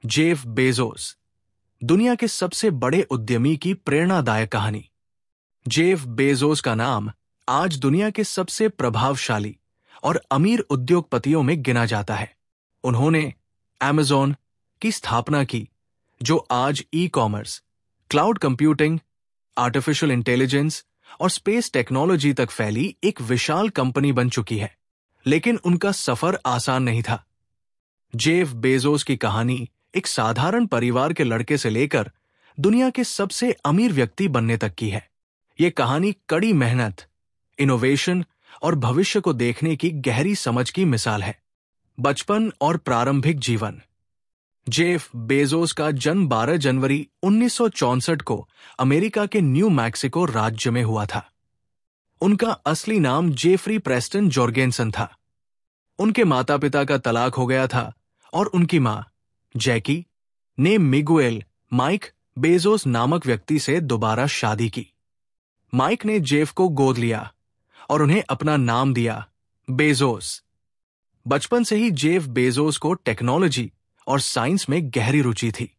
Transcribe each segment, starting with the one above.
Jeff Bezos, दुनिया के सबसे बड़े उद्यमी की प्रेरणादायक कहानी। जेफ बेजोस का नाम आज दुनिया के सबसे प्रभावशाली और अमीर उद्योगपतियों में गिना जाता है। उन्होंने अमेज़न की स्थापना की, जो आज e-commerce, cloud computing, artificial intelligence और स्पेस टेक्नोलॉजी तक फैली एक विशाल कंपनी बन चुकी है। लेकिन उनका सफर आसान नहीं था। जेफ बेजोस की कहानी एक साधारण परिवार के लड़के से लेकर दुनिया के सबसे अमीर व्यक्ति बनने तक की है। ये कहानी कड़ी मेहनत, इनोवेशन और भविष्य को देखने की गहरी समझ की मिसाल है। बचपन और प्रारंभिक जीवन। जेफ बेजोस का जन्म 12 जनवरी 1964 को अमेरिका के न्यू मैक्सिको राज्य में हुआ था। उनका असली नाम जेफरी प्रेस्टन जॉर्गेनसन था। उनके माता पिता का तलाक हो गया था और उनकी मां जैकी ने मिगुएल माइक बेजोस नामक व्यक्ति से दोबारा शादी की। माइक ने जेफ को गोद लिया और उन्हें अपना नाम दिया, बेजोस। बचपन से ही जेफ बेजोस को टेक्नोलॉजी और साइंस में गहरी रुचि थी।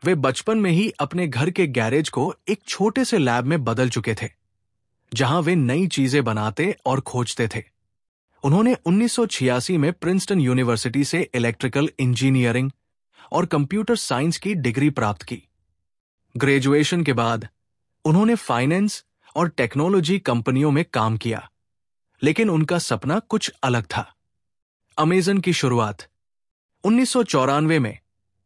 वे बचपन में ही अपने घर के गैरेज को एक छोटे से लैब में बदल चुके थे, जहां वे नई चीजें बनाते और खोजते थे। उन्होंने 1986 में प्रिंसटन यूनिवर्सिटी से इलेक्ट्रिकल इंजीनियरिंग और कंप्यूटर साइंस की डिग्री प्राप्त की। ग्रेजुएशन के बाद उन्होंने फाइनेंस और टेक्नोलॉजी कंपनियों में काम किया, लेकिन उनका सपना कुछ अलग था। अमेज़न की शुरुआत। 1994 में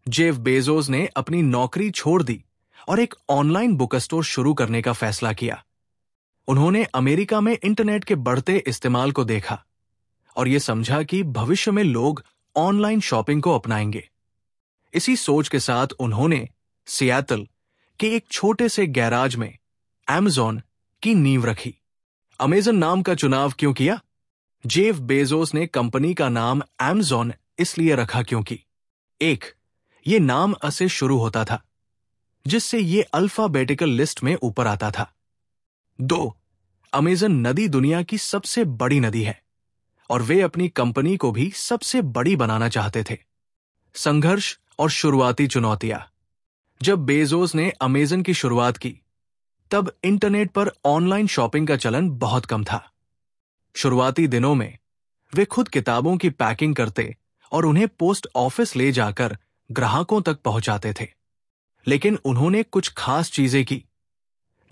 जेफ बेजोस ने अपनी नौकरी छोड़ दी और एक ऑनलाइन बुक स्टोर शुरू करने का फैसला किया। उन्होंने अमेरिका में इंटरनेट के बढ़ते इस्तेमाल को देखा और यह समझा कि भविष्य में लोग ऑनलाइन शॉपिंग को अपनाएंगे। इसी सोच के साथ उन्होंने सियाटल के एक छोटे से गैराज में अमेज़न की नींव रखी। अमेज़न नाम का चुनाव क्यों किया? जेफ बेजोस ने कंपनी का नाम अमेज़न इसलिए रखा क्योंकि 1. ये नाम अ से शुरू होता था, जिससे ये अल्फाबेटिकल लिस्ट में ऊपर आता था। 2. अमेज़न नदी दुनिया की सबसे बड़ी नदी है और वे अपनी कंपनी को भी सबसे बड़ी बनाना चाहते थे। संघर्ष और शुरुआती चुनौतियां। जब बेजोस ने अमेज़न की शुरुआत की, तब इंटरनेट पर ऑनलाइन शॉपिंग का चलन बहुत कम था। शुरुआती दिनों में वे खुद किताबों की पैकिंग करते और उन्हें पोस्ट ऑफिस ले जाकर ग्राहकों तक पहुंचाते थे। लेकिन उन्होंने कुछ खास चीजें की,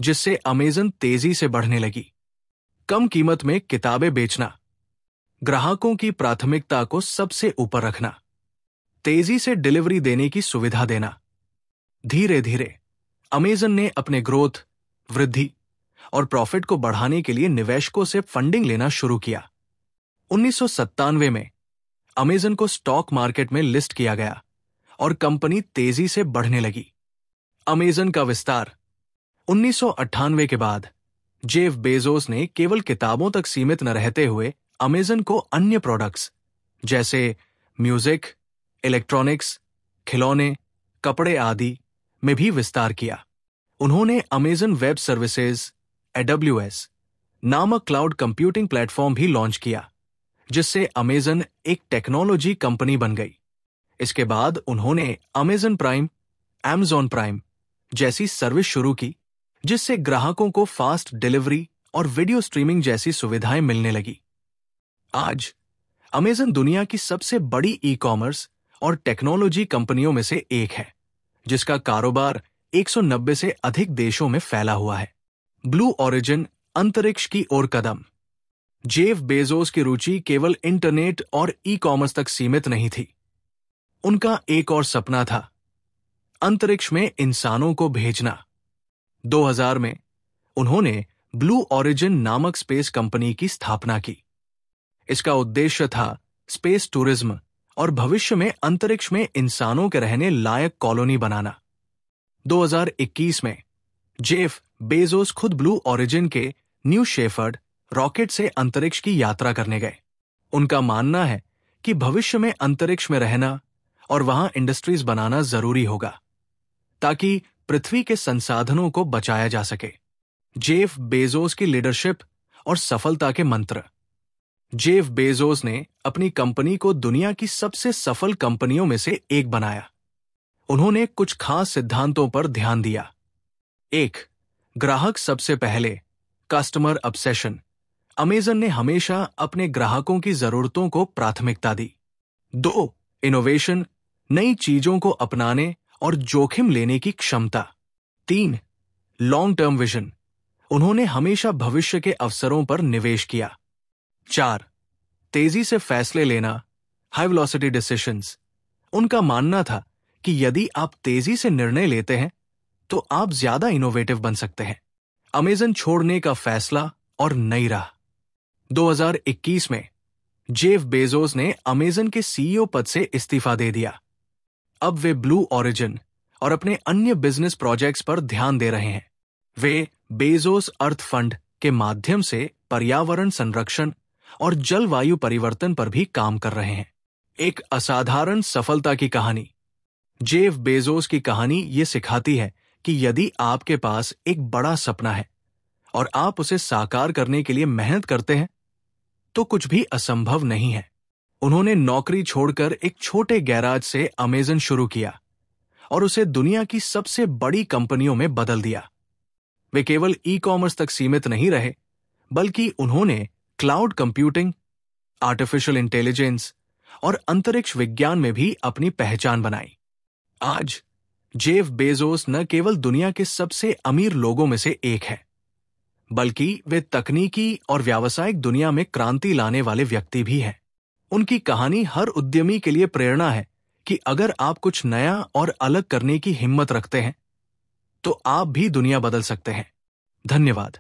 जिससे अमेज़न तेजी से बढ़ने लगी। कम कीमत में किताबें बेचना, ग्राहकों की प्राथमिकता को सबसे ऊपर रखना, तेजी से डिलीवरी देने की सुविधा देना। धीरे धीरे अमेज़न ने अपने ग्रोथ, वृद्धि और प्रॉफिट को बढ़ाने के लिए निवेशकों से फंडिंग लेना शुरू किया। 1997 में अमेज़न को स्टॉक मार्केट में लिस्ट किया गया और कंपनी तेजी से बढ़ने लगी। अमेज़न का विस्तार। 1998 के बाद जेफ बेजोस ने केवल किताबों तक सीमित न रहते हुए अमेज़न को अन्य प्रोडक्ट्स जैसे म्यूजिक, इलेक्ट्रॉनिक्स, खिलौने, कपड़े आदि में भी विस्तार किया। उन्होंने अमेज़न वेब सर्विसेज AWS नामक क्लाउड कंप्यूटिंग प्लेटफॉर्म भी लॉन्च किया, जिससे अमेज़न एक टेक्नोलॉजी कंपनी बन गई। इसके बाद उन्होंने अमेज़न प्राइम, Amazon प्राइम जैसी सर्विस शुरू की, जिससे ग्राहकों को फास्ट डिलीवरी और वीडियो स्ट्रीमिंग जैसी सुविधाएं मिलने लगी। आज अमेज़न दुनिया की सबसे बड़ी ई-कॉमर्स और टेक्नोलॉजी कंपनियों में से एक है, जिसका कारोबार 190 से अधिक देशों में फैला हुआ है। ब्लू ओरिजिन, अंतरिक्ष की ओर कदम। जेफ बेजोस की रुचि केवल इंटरनेट और ई-कॉमर्स तक सीमित नहीं थी। उनका एक और सपना था, अंतरिक्ष में इंसानों को भेजना। 2000 में उन्होंने ब्लू ओरिजिन नामक स्पेस कंपनी की स्थापना की। इसका उद्देश्य था स्पेस टूरिज्म और भविष्य में अंतरिक्ष में इंसानों के रहने लायक कॉलोनी बनाना। 2021 में जेफ बेजोस खुद ब्लू ओरिजिन के न्यू शेफर्ड रॉकेट से अंतरिक्ष की यात्रा करने गए। उनका मानना है कि भविष्य में अंतरिक्ष में रहना और वहां इंडस्ट्रीज बनाना जरूरी होगा, ताकि पृथ्वी के संसाधनों को बचाया जा सके। जेफ बेजोस की लीडरशिप और सफलता के मंत्र। जेफ बेजोस ने अपनी कंपनी को दुनिया की सबसे सफल कंपनियों में से एक बनाया। उन्होंने कुछ खास सिद्धांतों पर ध्यान दिया। 1. ग्राहक सबसे पहले, कस्टमर ऑब्सेशन। अमेज़न ने हमेशा अपने ग्राहकों की जरूरतों को प्राथमिकता दी। 2. इनोवेशन, नई चीजों को अपनाने और जोखिम लेने की क्षमता। 3. लॉन्ग टर्म विजन, उन्होंने हमेशा भविष्य के अवसरों पर निवेश किया। 4. तेजी से फैसले लेना, हाई वेलोसिटी डिसीजंस, उनका मानना था कि यदि आप तेजी से निर्णय लेते हैं तो आप ज्यादा इनोवेटिव बन सकते हैं। अमेज़न छोड़ने का फैसला और नई राह। 2021 में जेफ बेजोस ने अमेज़न के सीईओ पद से इस्तीफा दे दिया। अब वे ब्लू ओरिजिन और अपने अन्य बिजनेस प्रोजेक्ट्स पर ध्यान दे रहे हैं। वे बेजोस अर्थ फंड के माध्यम से पर्यावरण संरक्षण और जलवायु परिवर्तन पर भी काम कर रहे हैं। एक असाधारण सफलता की कहानी। जेफ बेजोस की कहानी ये सिखाती है कि यदि आपके पास एक बड़ा सपना है और आप उसे साकार करने के लिए मेहनत करते हैं तो कुछ भी असंभव नहीं है। उन्होंने नौकरी छोड़कर एक छोटे गैराज से अमेज़न शुरू किया और उसे दुनिया की सबसे बड़ी कंपनियों में बदल दिया। वे केवल ई-कॉमर्स तक सीमित नहीं रहे, बल्कि उन्होंने क्लाउड कंप्यूटिंग, आर्टिफिशियल इंटेलिजेंस और अंतरिक्ष विज्ञान में भी अपनी पहचान बनाई। आज जेफ बेजोस न केवल दुनिया के सबसे अमीर लोगों में से एक है, बल्कि वे तकनीकी और व्यावसायिक दुनिया में क्रांति लाने वाले व्यक्ति भी हैं। उनकी कहानी हर उद्यमी के लिए प्रेरणा है कि अगर आप कुछ नया और अलग करने की हिम्मत रखते हैं तो आप भी दुनिया बदल सकते हैं। धन्यवाद।